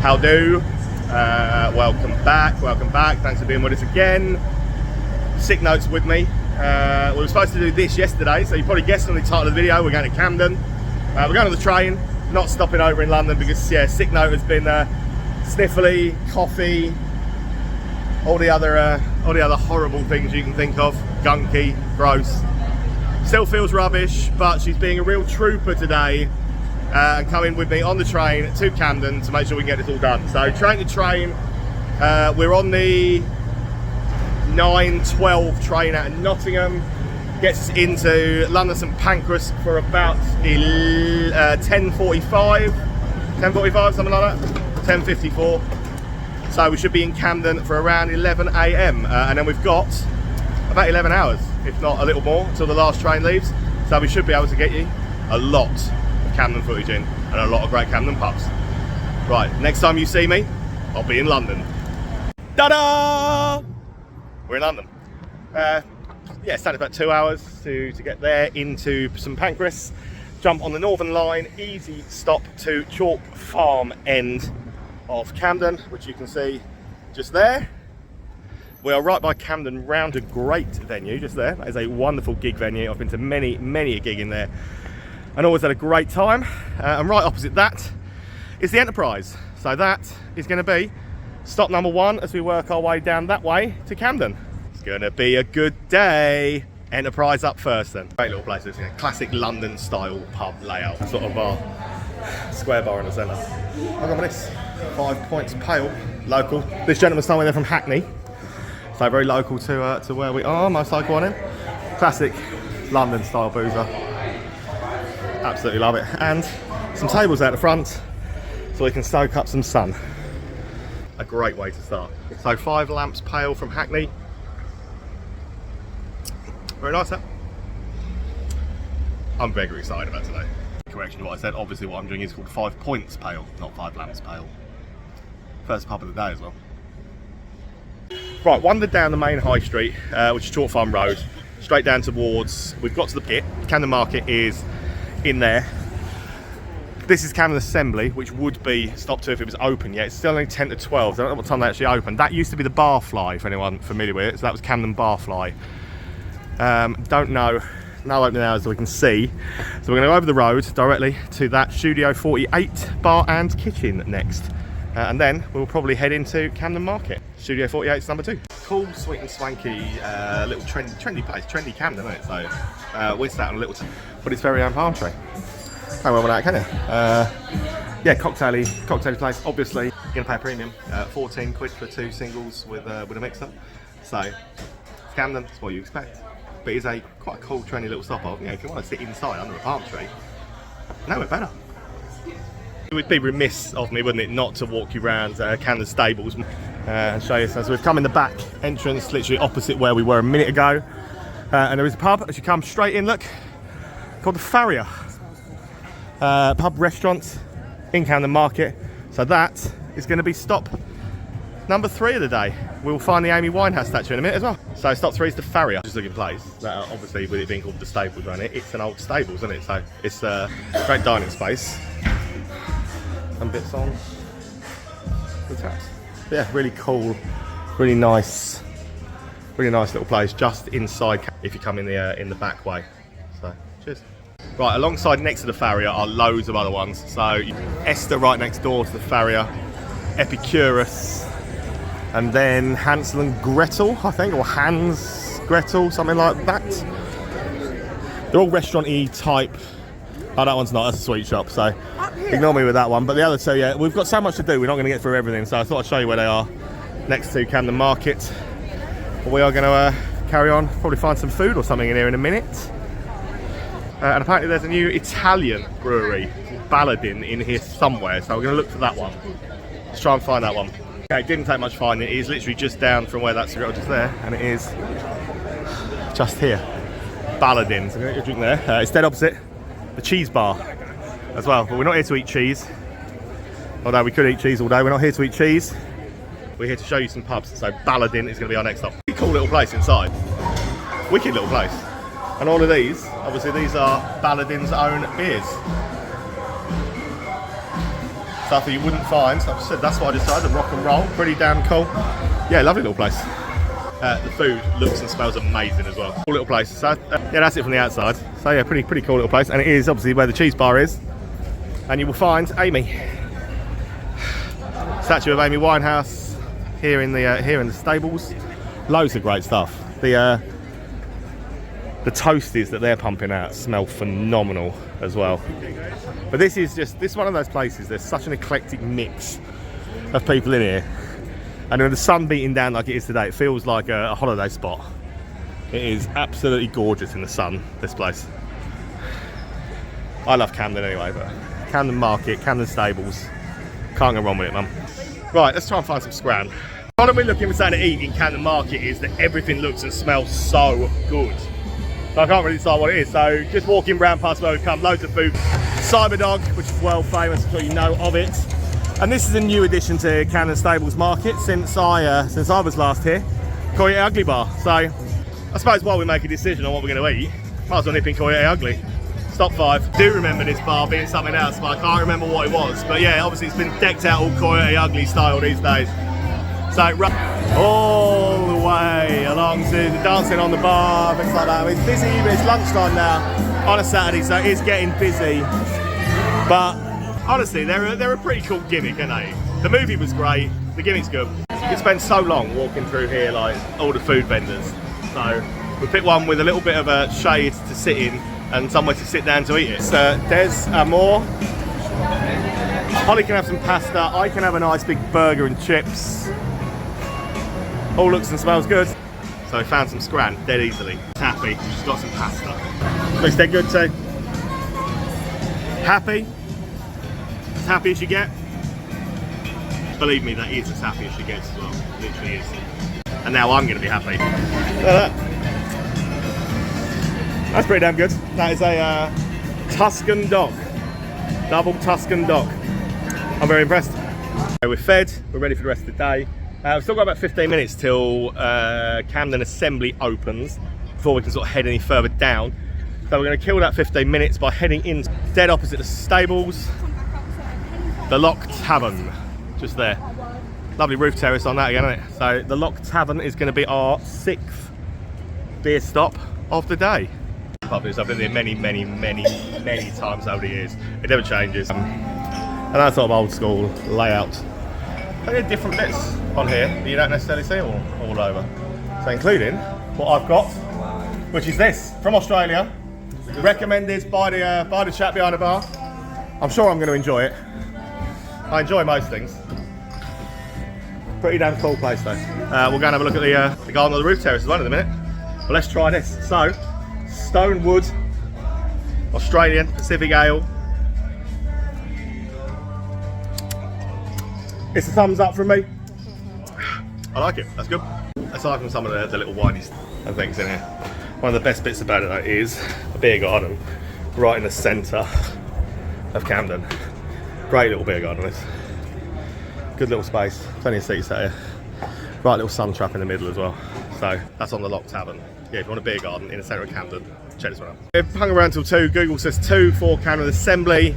How do? Welcome back. Thanks for being with us again. Sick Note's with me. We were supposed to do this yesterday, so you probably guessed on the title of the video, we're going to Camden. We're going on the train, not stopping over in London because, yeah, Sick Note has been sniffly, coffee, all the other horrible things you can think of. Gunky, gross. Still feels rubbish, but she's being a real trooper today and coming with me on the train to Camden to make sure we can get this all done. So train to train, we're on the 9:12 train out of Nottingham. Gets us into London St Pancras for about 10:45, something like that, 10:54. So we should be in Camden for around 11 AM, and then we've got about 11 hours, if not a little more, until the last train leaves. So we should be able to get you a lot of Camden footage in, and a lot of great Camden pubs. Right, next time you see me, I'll be in London. Ta-da! We're in London. Yeah, it's taken about 2 hours to get there into St Pancras. Jump on the Northern Line, easy stop to Chalk Farm end of Camden, which you can see just there. We are right by Camden Round, a great venue just there. That is a wonderful gig venue. I've been to many a gig in there and always had a great time. And right opposite that is the Enterprise. So that is going to be stop number one as we work our way down that way to Camden. It's going to be a good day. Enterprise up first then. Great little place. It's a classic London style pub layout. Sort of bar, square bar in the centre. I've got this 5 Points Pale, local. This gentleman's told me they're from Hackney, so very local to where we are. Most local on him. Classic London style boozer. Absolutely love it. And some tables out the front so we can soak up some sun. A great way to start. So 5 Lamps Pale from Hackney. Very nice, huh? I'm very excited about today. Correction to what I said, obviously what I'm doing is called 5 Points Pale, not 5 Lamps Pale. First pub of the day as well. Right, wandered down the main high street, which is Chalk Farm Road, straight down towards, we've got to the pit. Camden Market is in there. This is Camden Assembly, which would be stop to if it was open yet. It's still only 10 to 12, I don't know what time they actually opened. That used to be the Barfly, for anyone familiar with it, so that was Camden Barfly. Don't know, no opening hours that we can see. So we're going to go over the road directly to that Studio 48 bar and kitchen next. And then we'll probably head into Camden Market. Studio 48 is number 2. Cool, sweet and swanky, little trendy place. Trendy Camden, isn't it? So we're sat on a little, but it's very own palm tree. Can't well with that, can you? Yeah, cocktaily place. Obviously, you're going to pay a premium. 14 quid for 2 singles with a mixer. So Camden, that's what you expect. But it's quite a cool, trendy little stop off. You know, if you want to sit inside under a palm tree, nowhere better. It would be remiss of me, wouldn't it, not to walk you around Camden Stables and show you. So we've come in the back entrance, literally opposite where we were a minute ago. And there is a pub as you come straight in, look, called the Farrier. Pub restaurant in Camden Market. So that is going to be stop number 3 of the day. We'll find the Amy Winehouse statue in a minute as well. So stop 3 is the Farrier. Just looking place. Obviously, with it being called the Stables around it, it's an old stables, isn't it? So it's a great dining space. And bits on the taps. Yeah, really cool, really nice little place just inside. If you come in the back way. So cheers. Right, alongside next to the Farrier are loads of other ones. So Esther right next door to the Farrier, Epicurus, and then Hansel and Gretel, I think, or Hans Gretel, something like that. They're all restaurant-y type. Oh, that one's not, that's a sweet shop, so ignore me with that one. But the other 2, yeah, we've got so much to do, we're not going to get through everything, so I thought I'd show you where they are next to Camden Market. But we are going to carry on, probably find some food or something in here in a minute. And apparently there's a new Italian brewery called Baladin in here somewhere, so we're going to look for that one. Let's try and find that one. Okay, it didn't take much finding, it is literally just down from where that cigarette was just there, and it is just here. Baladin, so I'm going to get a drink there. It's dead opposite the cheese bar as well, but we're not here to eat cheese, although we could eat cheese all day. We're not here to eat cheese, we're here to show you some pubs. So Baladin is going to be our next stop. Cool little place inside, wicked little place. And all of these, obviously these are Baladin's own beers. stuff that you wouldn't find. Like I said, that's what I decided, rock and roll, pretty damn cool. Yeah, lovely little place. The food looks and smells amazing as well. Cool little place. So yeah, that's it from the outside. So yeah, pretty cool little place. And it is obviously where the cheese bar is. And you will find Amy. Statue of Amy Winehouse here in the stables. Loads of great stuff. The toasties that they're pumping out smell phenomenal as well. But this is one of those places. There's such an eclectic mix of people in here. And with the sun beating down like it is today, it feels like a holiday spot. It is absolutely gorgeous in the sun, this place. I love Camden anyway, but Camden Market, Camden Stables, can't go wrong with it, mum. Right, let's try and find some scran. The problem we're looking for something to eat in Camden Market is that everything looks and smells so good. So I can't really decide what it is. So just walking around past where we've come, loads of food. Cyberdog, which is well famous, I'm sure you know of it. And this is a new addition to Camden Stables Market since I was last here. Coyote Ugly Bar. So I suppose while we make a decision on what we're going to eat, might as well nip in Coyote Ugly. Stop 5. Do remember this bar being something else, but I can't remember what it was. But yeah, obviously it's been decked out all Coyote Ugly style these days. So all the way along to the dancing on the bar, things like that. It's busy, but it's lunchtime now on a Saturday, so it is getting busy. But honestly, they're a pretty cool gimmick, aren't they? The movie was great, the gimmick's good. You can spend so long walking through here, like all the food vendors. So we picked one with a little bit of a shade to sit in and somewhere to sit down to eat it. So Des Amore. Holly can have some pasta, I can have a nice big burger and chips. All looks and smells good. So I found some scran dead easily. Happy, she's got some pasta. Looks dead good too. Happy. As happy as you get. Believe me, that is as happy as she gets as well. Literally is. And now I'm going to be happy. Look at that. That's pretty damn good. That is a Tuscan dock. Double Tuscan dock. I'm very impressed. We're fed, we're ready for the rest of the day. We've still got about 15 minutes till Camden Assembly opens before we can sort of head any further down. So we're going to kill that 15 minutes by heading in dead opposite the stables. The Lock Tavern, just there. Lovely roof terrace on that again, isn't it? So the Lock Tavern is going to be our 6th beer stop of the day. I've been there many times over the years. It never changes. And that sort of old school layout. There are different bits on here that you don't necessarily see all over. So including what I've got, which is this, from Australia. Recommended by the chap behind the bar. I'm sure I'm going to enjoy it. I enjoy most things. Pretty damn cool place though. We'll go and have a look at the garden of the roof terrace as well in a minute. But let's try this. So, Stonewood, Australian, Pacific Ale. It's a thumbs up from me. I like it, that's good. Aside from some of the little whinies and things in here, one of the best bits about it though is a beer garden right in the centre of Camden. Great little beer garden this. Good little space, plenty of seats out here. Right little sun trap in the middle as well. So that's on the Lock Tavern. Yeah, if you want a beer garden in the centre of Camden, check this one out. We've hung around till 2, Google says 2 for Camden Assembly.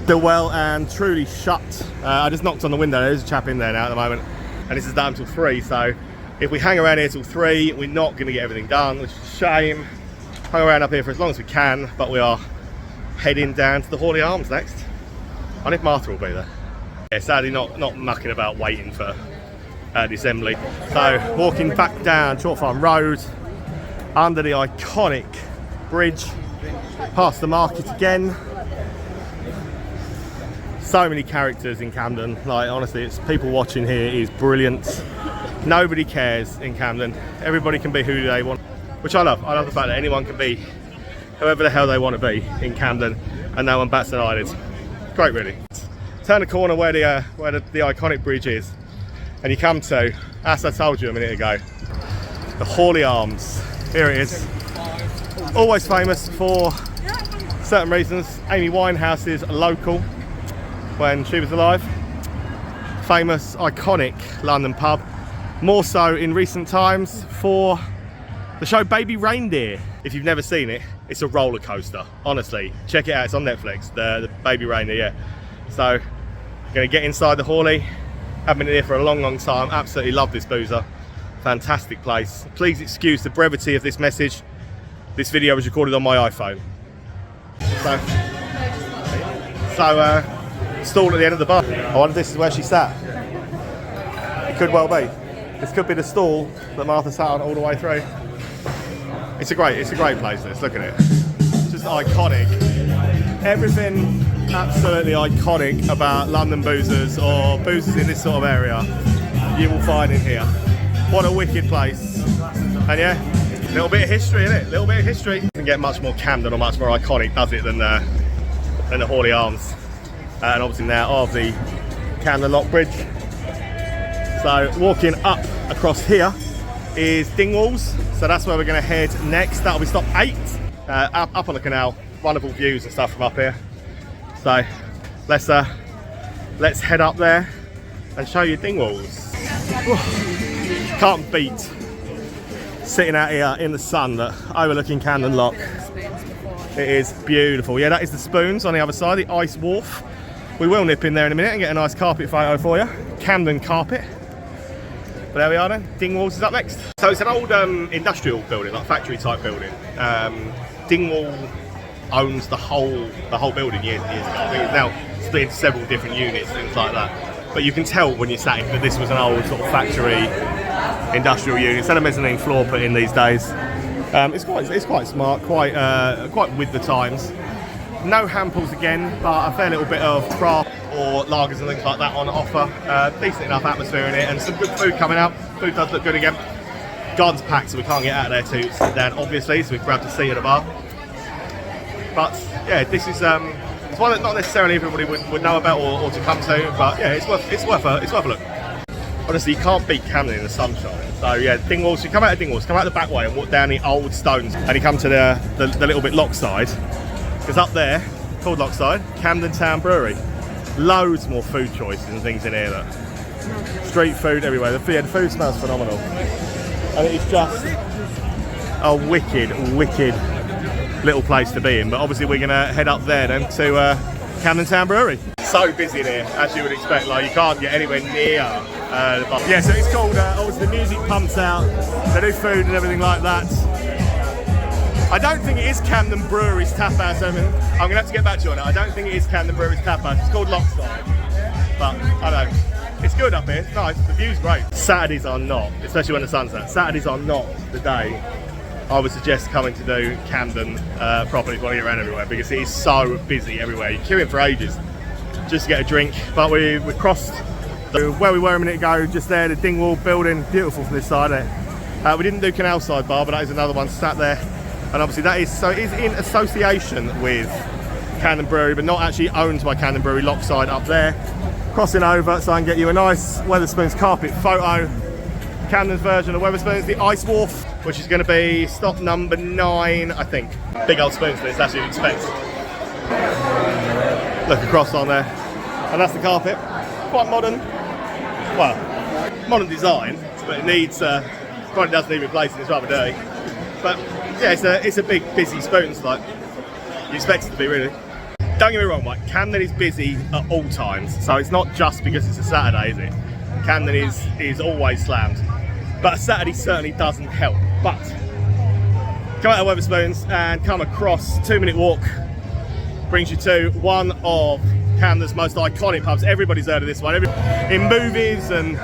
Still well and truly shut. I just knocked on the window, there's a chap in there now at the moment. And this is down till 3, so if we hang around here till 3, we're not going to get everything done, which is a shame. Hung around up here for as long as we can, but we are heading down to the Hawley Arms next. I wonder if Martha will be there. Yeah, sadly not mucking about waiting for the assembly. So walking back down Chalk Farm Road, under the iconic bridge, past the market again. So many characters in Camden, like honestly, it's people watching here is brilliant. Nobody cares in Camden. Everybody can be who they want, which I love. I love the fact that anyone can be whoever the hell they want to be in Camden and no one bats an eyelid. Great really. Turn the corner where the iconic bridge is and you come to, as I told you a minute ago, the Hawley Arms. Here it is. Always famous for certain reasons. Amy Winehouse's local when she was alive. Famous, iconic London pub. More so in recent times for the show Baby Reindeer. If you've never seen it, it's a roller coaster. Honestly, check it out. It's on Netflix. The Baby Reindeer, yeah. So Gonna get inside the Hawley. I've been here for a long time. Absolutely love this boozer. Fantastic place. Please excuse the brevity of this message. This video was recorded on my iPhone. So stall at the end of the bar. I wonder if this is where she sat. It could well be. This could be the stall that Martha sat on all the way through. It's a great place. This. Look at it. Just iconic. Everything absolutely iconic about London boozers or boozers in this sort of area, you will find in here. What a wicked place. And yeah, a little bit of history, innit? A little bit of history. Doesn't get much more Camden or much more iconic, does it, than the Hawley Arms. And obviously now of the Camden Lock Bridge. So walking up across here is Dingwalls. So that's where we're going to head next. That'll be stop 8. Up on the canal. Wonderful views and stuff from up here. So let's head up there and show you Dingwalls. Can't beat sitting out here in the sun that overlooking Camden Lock. It is beautiful. Yeah, that is the Spoons on the other side, the Ice Wharf. We will nip in there in a minute and get a nice carpet photo for you. Camden carpet. But there we are then. Dingwalls is up next. So it's an old industrial building, like factory type building. Dingwall owns the whole building years and years ago. I think it's now split into several different units, things like that. But you can tell when you're sat in that this was an old sort of factory industrial unit. Instead of mezzanine floor put in these days. It's quite smart, quite with the times. No hamples again, but a fair little bit of craft or lagers and things like that on offer. Decent enough atmosphere in it, and some good food coming up. Food does look good again. Garden's packed, so we can't get out of there to sit down, obviously. So we've grabbed a seat at the bar. But yeah, this is it's one that not necessarily everybody would know about or to come to, but yeah, it's worth a look. Honestly, you can't beat Camden in the sunshine. So yeah, Dingwalls. You come out of Dingwalls, come out the back way and walk down the old stones, and you come to the little bit Lockside. Because up there, called Lockside, Camden Town Brewery. Loads more food choices and things in here. Street food everywhere. The food smells phenomenal. And it's just a wicked little place to be in. But obviously we're going to head up there then to Camden Town Brewery. So busy in here, as you would expect. Like, you can't get anywhere near the bar. Yeah, so it's called, obviously the music pumps out. They do food and everything like that. I don't think it is Camden Brewery's Tap House. I'm going to have to get back to you on it. I don't think it is Camden Brewery's Tap House. It's called Lockside. But, I don't know. It's good up here. It's nice. The view's great. Saturdays are not, especially when the sun's out. Saturdays are not the day I would suggest coming to do Camden properly if you want to get around everywhere, because it is so busy everywhere. You're queuing for ages just to get a drink. But we crossed where we were a minute ago, just there, the Dingwall building. Beautiful from this side there. We didn't do Canal Side Bar, but that is another one sat there. And obviously that is, so it is in association with Camden Brewery, but not actually owned by Camden Brewery. Lockside up there. Crossing over so I can get you a nice Wetherspoons carpet photo. Camden's version of Wetherspoons, the Ice Wharf, which is going to be stop number 9, I think. Big old spoons list, as you'd expect. Look across on there. And that's the carpet. Quite modern. Well, modern design, but it needs, probably does need replacing, it's rather dirty. But yeah, it's a big, busy Spoons, like you expect it to be, really. Don't get me wrong, like, Camden is busy at all times, so it's not just because it's a Saturday, is it? Camden is always slammed, but a Saturday certainly doesn't help. But come out of Wetherspoons and come across, 2-minute walk brings you to one of Camden's most iconic pubs. Everybody's heard of this one. In movies and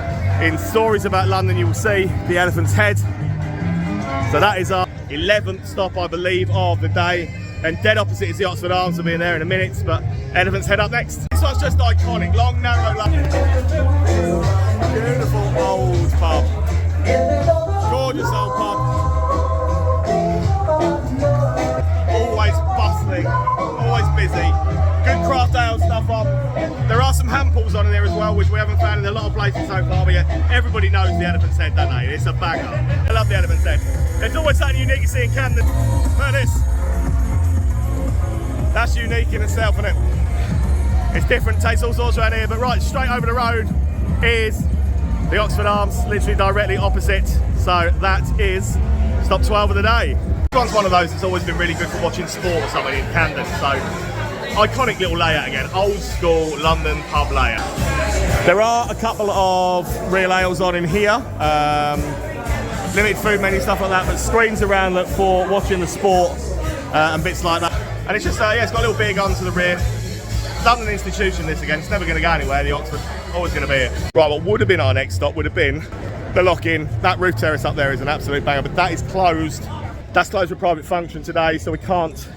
in stories about London, you will see the Elephant's Head. So that is our 11th stop, I believe, of the day. And dead opposite is the Oxford Arms. We'll be in there in a minute, but Elephant's Head up next. This one's just iconic. Long, narrow London. Beautiful old pub. Gorgeous old pub. Always bustling, always busy. Good craft ale stuff on. There are some hand pulls on in there as well, which we haven't found in a lot of places so far, but yeah, everybody knows the Elephant's Head, don't they? It's a banger. I love the Elephant's Head. There's always something unique you see in Camden. Look at this. That's unique in itself, isn't it? It's different, tastes all sorts around here, but right, straight over the road is the Oxford Arms, literally directly opposite. So that is stop 12 of the day. This one's one of those that's always been really good for watching sport or something in Camden. So iconic little layout again, old school London pub layout. There are a couple of real ales on in here. Limited food menu, stuff like that, but screens around for watching the sport and bits like that. And it's just, yeah, it's got a little beer gun to the rear. London institution this again, it's never going to go anywhere, the Oxford, always going to be here. Right, what would have been our next stop would have been the lock-in. That roof terrace up there is an absolute banger, but that is closed. That's closed for private function today, so we can't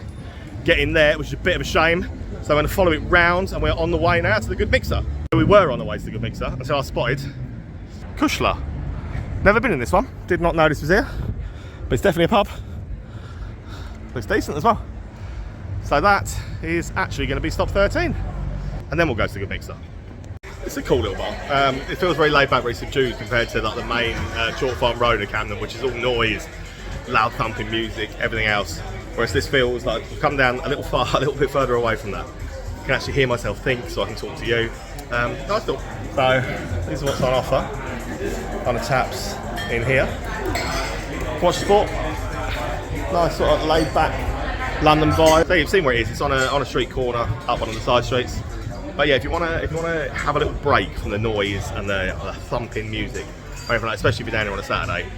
get in there, which is a bit of a shame. So I'm going to follow it round, and we're on the way now to the Good Mixer. We were on the way to the Good Mixer until I spotted Kushla. Never been in this one, did not know this was here, but it's definitely a pub. Looks decent as well. So that is actually going to be stop 13. And then we'll go to the Good Mixer. It's a cool little bar. It feels very laid back, very subdued compared to like the main Chalk Farm Road of Camden, which is all noise, loud thumping music, everything else. Whereas this feels like I've come down a little bit further away from that. I can actually hear myself think, so I can talk to you. Nice little. So this is what's on offer. On the taps in here. Watch sport. Nice sort of laid back London vibe. So you've seen where it is. It's on a street corner, up one of the side streets. But yeah, if you want to have a little break from the noise and the thumping music, or anything like, especially if you're down here on a Saturday,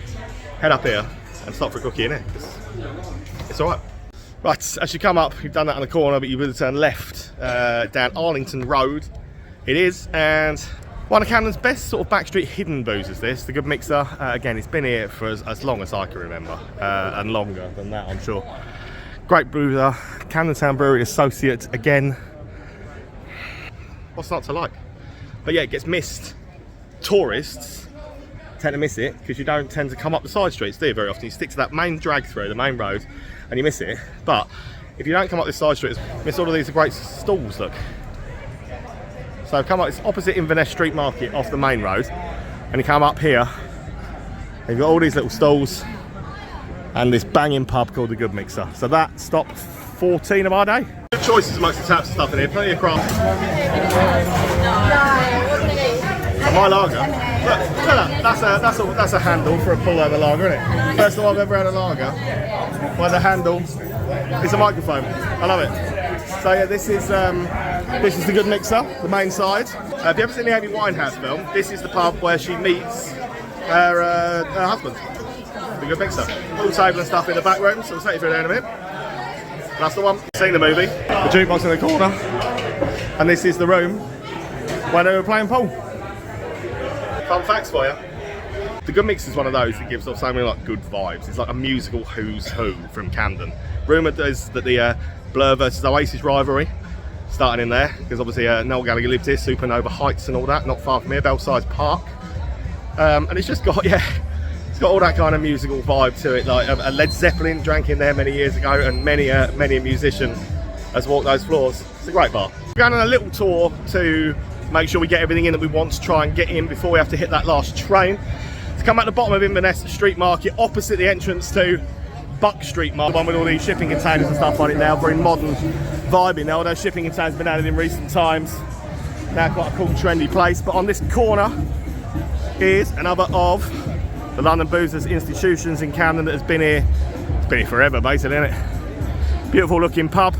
head up here and stop for a cookie in it. It's all right. Right, as you come up, you've done that on the corner, but you will turn left down Arlington Road. It is, and one of Camden's best sort of backstreet hidden boozers. This, the Good Mixer. Again, it's been here for as long as I can remember, and longer than that, I'm sure. Great boozer, Camden Town Brewery Associate again. What's not to like? But yeah, it gets missed. Tourists tend to miss it because you don't tend to come up the side streets, do you, very often? You stick to that main drag through, the main road, and you miss it. But if you don't come up this side street, miss all of these great stalls, look. So come up, it's opposite Inverness Street Market off the main road, and you come up here, and you've got all these little stalls, and this banging pub called the Good Mixer. So that stop 14 of our day. Good choices amongst the taps and stuff in here, plenty of craft. My lager. Look, that's a handle for a pullover lager, isn't it? First time I've ever had a lager where the handle is a microphone. I love it. So yeah, this is the Good Mixer, the main side. Have you ever seen the Amy Winehouse film? This is the pub where she meets her husband. The Good Mixer. Pool table and stuff in the back room, so we'll take you through there in a minute. That's the one. Seen the movie. The jukebox in the corner. And this is the room where they were playing pool. Fun facts for you. The Good Mixer is one of those that gives off so many like good vibes. It's like a musical who's who from Camden. Rumour is that the Blur versus Oasis rivalry starting in there, because obviously Noel Gallagher lived here, Supernova Heights and all that, not far from here, Belsize Park. And it's just got, yeah, it's got all that kind of musical vibe to it. Like a Led Zeppelin drank in there many years ago, and many a musician has walked those floors. It's a great bar. We're going on a little tour to make sure we get everything in that we want to try and get in before we have to hit that last train. To come at the bottom of Inverness Street Market, opposite the entrance to Buck Street Market, the one with all these shipping containers and stuff on it now, very modern vibing now. Although shipping containers have been added in recent times, now quite a cool trendy place. But on this corner is another of the London Boozers institutions in Camden that has been here, it's been here forever basically, isn't it? Beautiful looking pub.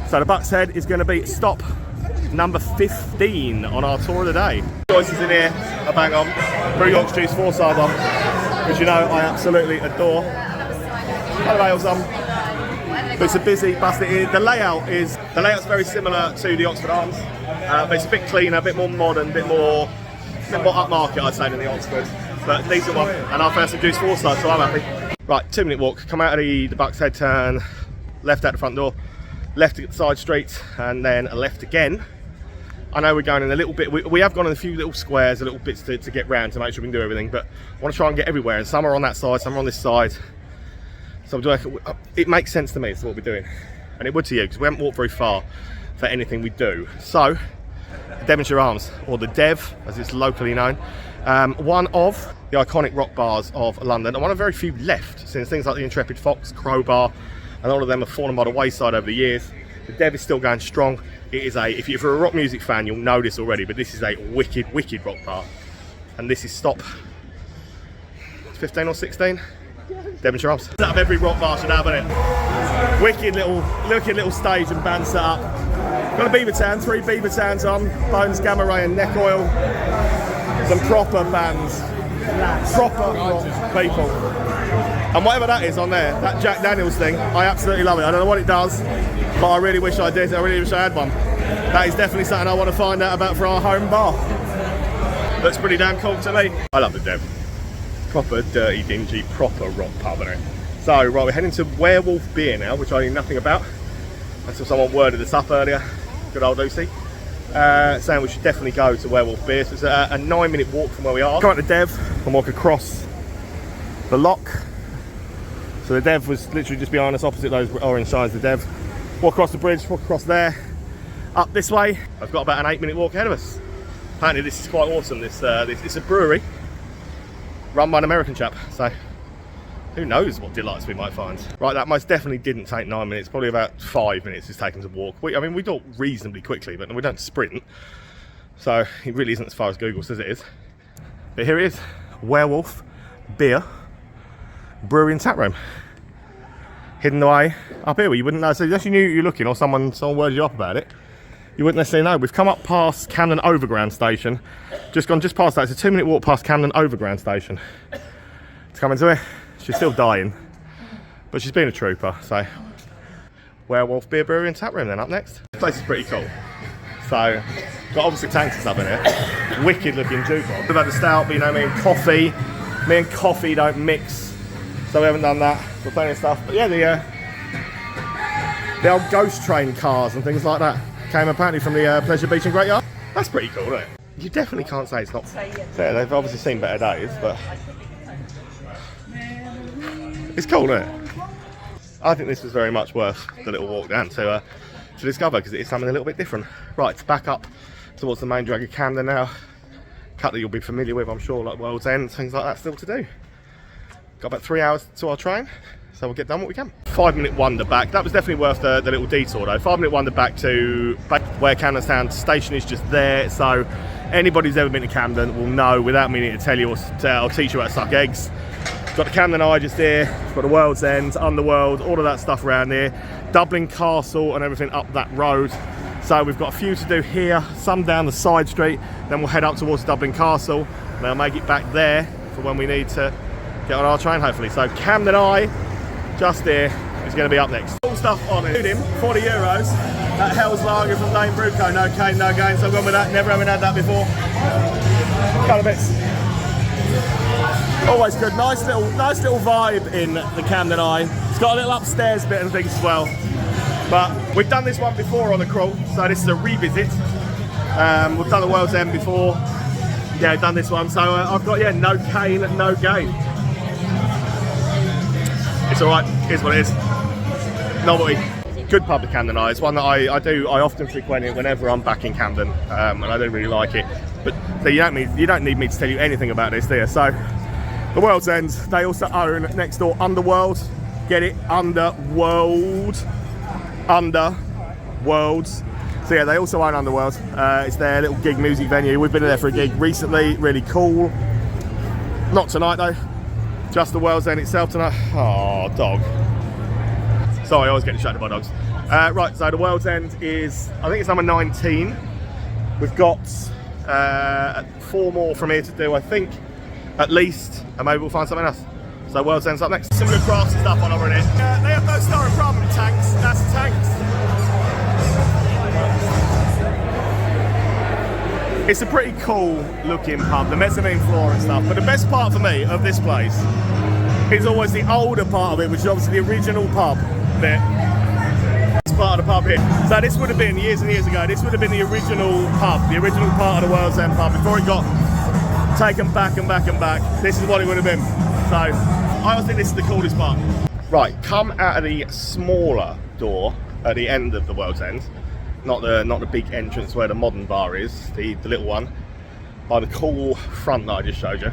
So the Buck's Head is going to be stop number 15 on our tour of the day. Choices in here are bang on. Brew York's Juice 4-side one, which you know I absolutely adore. Hello ales on. But it's a busy, busted. The layout's very similar to the Oxford Arms, but it's a bit cleaner, a bit more modern, a bit more upmarket, I'd say, than the Oxford. But decent one, and our first Juice 4-side, so I'm happy. Right, 2-minute walk. Come out of the Buck's Head turn, left out the front door, left to get the side street, and then a left again. I know we're going in a little bit, we have gone in a few little squares, a little bits to get round to make sure we can do everything, but I want to try and get everywhere, and some are on that side, some are on this side. So it makes sense to me as to what we're doing, and it would to you, because we haven't walked very far for anything we do. So, the Devonshire Arms, or the Dev, as it's locally known, one of the iconic rock bars of London, and one of very few left, since things like the Intrepid Fox, Crowbar, and all of them have fallen by the wayside over the years. The Dev is still going strong. It is if you're a rock music fan, you'll know this already, but this is a wicked, wicked rock bar. And this is stop 15 or 16? Devonshire Arms. Out of every rock bar should have, isn't it? Wicked little stage and band set up. Got a beaver tan, 3 beaver tans on, Bones, Gamma Ray and Neck Oil. Some proper bands, proper rock people. And whatever that is on there, that Jack Daniels thing, I absolutely love it. I don't know what it does, but I really wish I did. I really wish I had one. That is definitely something I want to find out about for our home bar. Looks pretty damn cool to me. I love the Dev. Proper dirty, dingy, proper rock pub, isn't it? So, right, we're heading to Werewolf Beer now, which I knew nothing about. Until someone worded this up earlier. Good old Lucy. Saying we should definitely go to Werewolf Beer. So it's a 9-minute walk from where we are. Come out to Dev and walk across the lock. So the Dev was literally just behind us, opposite those orange signs, the Dev. Walk across the bridge, walk across there, up this way. I've got about an 8-minute walk ahead of us. Apparently this is quite awesome. It's a brewery run by an American chap. So who knows what delights we might find. Right, that most definitely didn't take 9 minutes. Probably about 5 minutes it's taken to walk. I mean, we do it reasonably quickly, but we don't sprint. So it really isn't as far as Google says it is. But here it is, Werewolf Beer Brewery and Tap Room. Hidden away up here where you wouldn't know. So unless you knew you were looking or someone worded you up about it, you wouldn't necessarily know. We've come up past Camden Overground Station. Just gone just past that. It's a 2-minute walk past Camden Overground Station. To come into it. She's still dying, but she's been a trooper. So, Werewolf Beer Brewery and Tap Room then up next. This place is pretty cool. So, got obviously tanks and stuff in it. Wicked looking jukebox. We've had the stout, but you know, me and coffee don't mix. So we haven't done that. We're plenty of stuff. But yeah, the old ghost train cars and things like that came apparently from the Pleasure Beach and Great Yard. That's pretty cool, isn't it? You definitely can't say it's not fair. They've obviously seen better days, but it's cool, isn't it? I think this was very much worth the little walk down to discover, because it is something a little bit different. Right, back up towards the main drag of Camden now. Cut that you'll be familiar with, I'm sure, like World's End, things like that still to do. Got about 3 hours to our train, so we'll get done what we can. 5-minute wander back. That was definitely worth the little detour though. 5-minute wander back where Camden Town station is just there. So anybody who's ever been to Camden will know without meaning to tell you or teach you how to suck eggs. Got the Camden Eye just here, got the World's End, Underworld, all of that stuff around here. Dublin Castle and everything up that road. So we've got a few to do here, some down the side street, then we'll head up towards Dublin Castle, and I'll make it back there for when we need to get on our train hopefully. So Camden Eye, just here, is going to be up next. All stuff on it. Him, €40. That Hell's Lager from Dane Brewco, no cane, no gain, so I've gone with that, never having had that before. Couple of bits. Always good, nice little vibe in the Camden Eye. It's got a little upstairs bit and things as well. But we've done this one before on the crawl, so this is a revisit. We've done the World's End before. Yeah, done this one, so I've got, yeah, no cane, no gain. It's alright, here's what it is. Novelty. Good pub, the Camden Eye. It's one that I often frequent it whenever I'm back in Camden, and I do really like it. But so you don't need me to tell you anything about this, do you? So the World's End, they also own next door Underworld. Get it? Underworld. Underworlds. So yeah, they also own Underworld. It's their little gig music venue. We've been there for a gig recently, really cool. Not tonight though, just the World's End itself tonight. Oh, dog. Sorry, I always get distracted by dogs. Right, so the World's End is, I think it's number 19. We've got 4 more from here to do, I think, at least, and maybe we'll find something else. So World's End's up next. Some good crafts and stuff on over here. They have those styrofoam tanks, that's tanks. It's a pretty cool looking pub, the mezzanine floor and stuff, but the best part for me of this place is always the older part of it, which is obviously the original pub bit. This part of the pub here. So this would have been, years and years ago, this would have been the original pub, the original part of the World's End pub, before it got taken back and back and back. This is what it would have been. So I always think this is the coolest part. Right, come out of the smaller door at the end of the World's End. Not the big entrance where the modern bar is, the little one, by the cool front that I just showed you,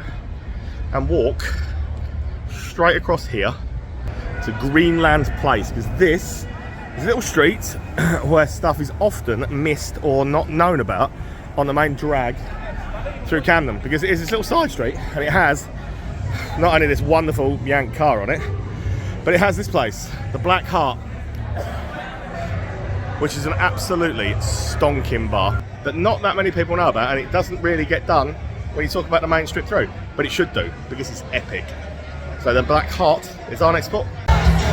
and walk straight across here to Greenland Place, because this is a little street where stuff is often missed or not known about on the main drag through Camden, because it is this little side street and it has not only this wonderful Yank car on it, but it has this place, the Black Heart, which is an absolutely stonking bar that not that many people know about, and it doesn't really get done when you talk about the main strip through, but it should do because it's epic. So the Black Heart is our next spot.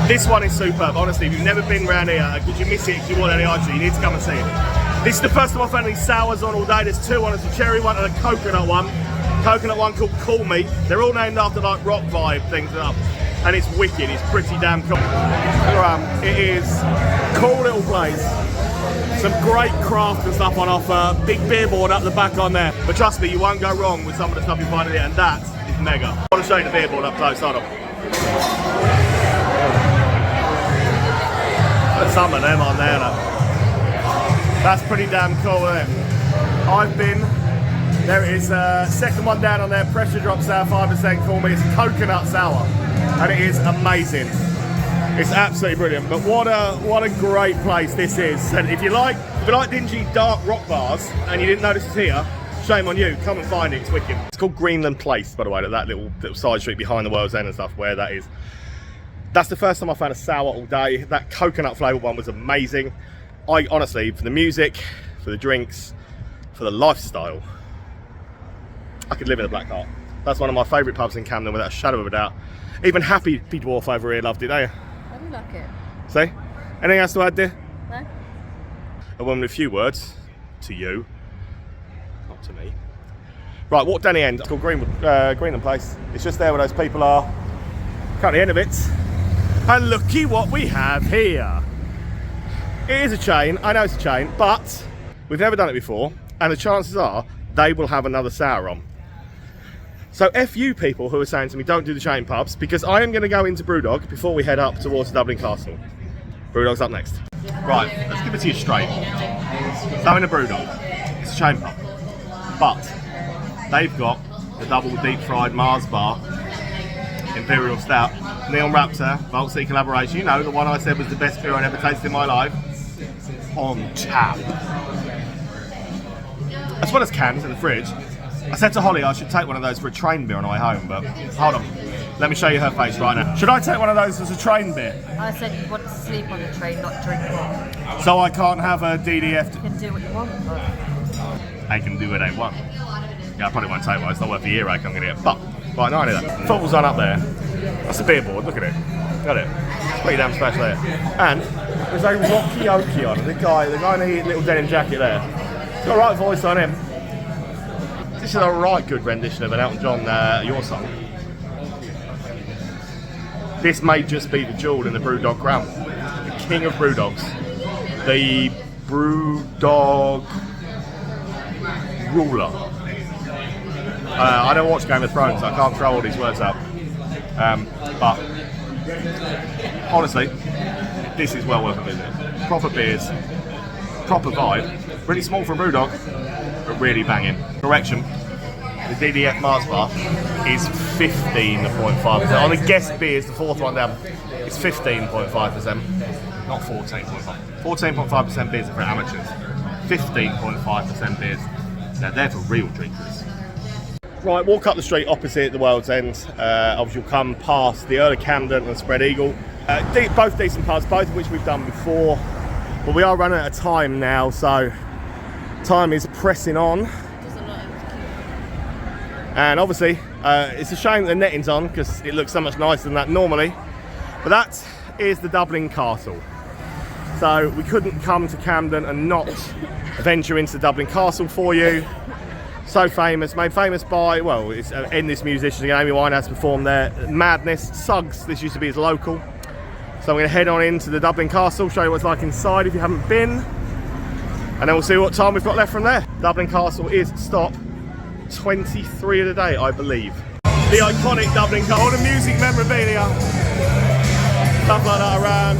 This one is superb, honestly. If you've never been around here, could you miss it if you want any ice cream? You need to come and see it. This is the first time I've found any sours on all day. There's two. One is a cherry one and a coconut one. Coconut one called Cool Me. They're all named after like rock vibe things up. And it's wicked, it's pretty damn cool. It is a cool little place. Some great craft and stuff on offer. Big beer board up the back on there. But trust me, you won't go wrong with some of the stuff you find in here, and that is mega. I want to show you the beer board up close, hold on. Put some of them on there, look. That's pretty damn cool, isn't it? I've been, there it is, second one down on there, pressure drop sour, 5% Cool Me. It's coconut sour, and it is amazing. It's absolutely brilliant. But what a great place this is. And if you like dingy dark rock bars and you didn't notice it's here, shame on you. Come and find it. It's wicked. It's called Greenland Place, by the way. That little side street behind the World's End and stuff. Where that is. That's the first time I found a sour all day. That coconut flavoured one was amazing. I honestly, for the music, for the drinks, for the lifestyle, I could live in a Black Heart. That's one of my favourite pubs in Camden without a shadow of a doubt. Even Happy Dwarf over here loved it, don't you? I do like it. See? Anything else to add there? No. A woman with a few words to you, not to me. Right, walk down the end. It's called Greenland Place. It's just there where those people are. Cut the end of it. And looky what we have here. It is a chain. I know it's a chain, but we've never done it before, and the chances are they will have another sour on. So F you people who are saying to me, don't do the chain pubs, because I am going to go into Brewdog before we head up towards Dublin Castle. Brewdog's up next. Right, let's give it to you straight. So in a Brewdog, it's a chain pub, but they've got the double deep fried Mars bar, Imperial Stout, Neon Raptor, Vault Sea collaboration, you know, the one I said was the best beer I'd ever tasted in my life, on tap. As well as cans in the fridge. I said to Holly I should take one of those for a train beer on the way home, but hold on. Let me show you her face right now. Should I take one of those as a train beer? I said you want to sleep on the train, not drink one. So I can't have a DDF? You can do what you want, but... I can do what I want. Yeah, I probably won't take one. It's not worth the earache I'm going to get. But, right, no, I know that. Football's on up there. That's a beer board, look at it. Got it. It's pretty damn special there. And there's a Rocky Okie on. The guy in the little denim jacket there. It's got a right voice on him. This is a right good rendition of an Elton John, Your Song. This may just be the jewel in the Brewdog crown. The king of Brewdogs. The Brewdog ruler. I don't watch Game of Thrones, so I can't throw all these words out. But honestly, this is well worth a visit. Proper beers, proper vibe. Really small for a Brewdog, but really banging. Correction, the DDF Mars bar is 15.5%. On the guest beers, the fourth one down, it's 15.5%, not 14.5%. 14.5% beers are for amateurs. 15.5% beers. Now they're for real drinkers. Right, walk up the street opposite the World's End. Obviously you'll come past the Earl of Camden and Spread Eagle. Both decent pubs, both of which we've done before. But we are running out of time now, so time is pressing on. And obviously, it's a shame that the netting's on because it looks so much nicer than that normally. But that is the Dublin Castle. So we couldn't come to Camden and not venture into the Dublin Castle for you. So famous, made famous by, well, it's endless musicians. Amy Winehouse performed there. Madness, Suggs, this used to be his local. So I'm going to head on into the Dublin Castle, show you what it's like inside if you haven't been. And then we'll see what time we've got left from there. Dublin Castle is stop 23 of the day, I believe. The iconic Dublin Castle, all the music memorabilia, stuff like that around.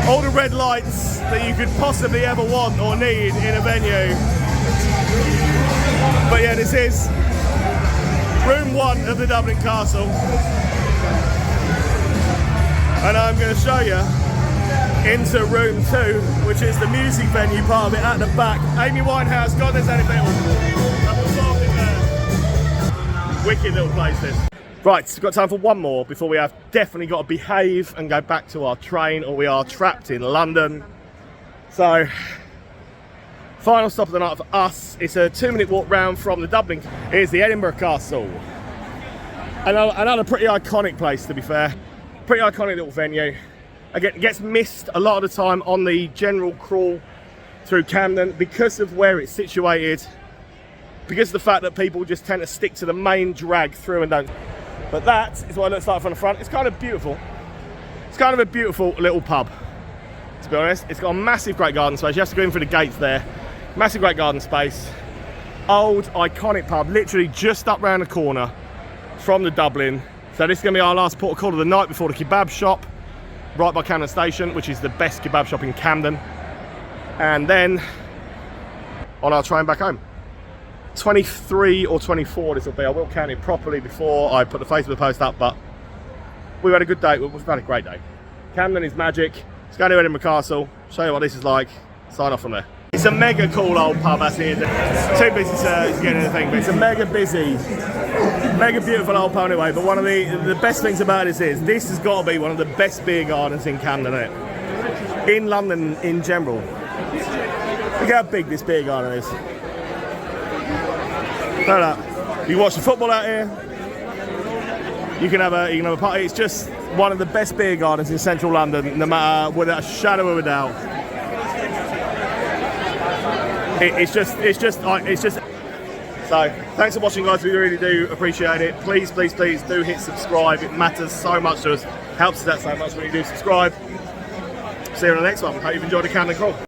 All the red lights that you could possibly ever want or need in a venue. But yeah, this is room 1 of the Dublin Castle. And I'm going to show you into room 2, which is the music venue part of it at the back. Amy Winehouse, God, there's any better. Wicked little place this. Right, we've got time for one more before we have definitely got to behave and go back to our train, or we are trapped in London. So, final stop of the night for us. It's a 2-minute walk round from the Dublin. Here's the Edinburgh Castle. Another pretty iconic place, to be fair. Pretty iconic little venue. Again, it gets missed a lot of the time on the general crawl through Camden because of where it's situated, because of the fact that people just tend to stick to the main drag through and don't. But that is what it looks like from the front. It's kind of beautiful. It's kind of a beautiful little pub, to be honest. It's got a massive great garden space. You have to go in through the gates there. Massive great garden space. Old, iconic pub, literally just up round the corner from the Dublin. So this is going to be our last port of call of the night before the kebab shop, right by Camden Station, which is the best kebab shop in Camden. And then on our train back home. 23 or 24 this will be. I will count it properly before I put the Facebook post up, but we've had a good day. We've had a great day. Camden is magic. Let's go to Edinburgh Castle, show you what this is like, sign off from there. It's a mega cool old pub, that's it. Too busy to get anything, but it's a mega busy, mega beautiful old pub anyway. But one of the best things about this is, this has got to be one of the best beer gardens in Camden, isn't it? In London in general. Look how big this beer garden is. Look at that. You watch the football out here. You can have a party. It's just one of the best beer gardens in central London, no matter, without a shadow of a doubt. It's just. So, thanks for watching, guys. We really do appreciate it. Please, please, please do hit subscribe. It matters so much to us. Helps us out so much when you do subscribe. See you on the next one. Hope you've enjoyed the Camden crawl.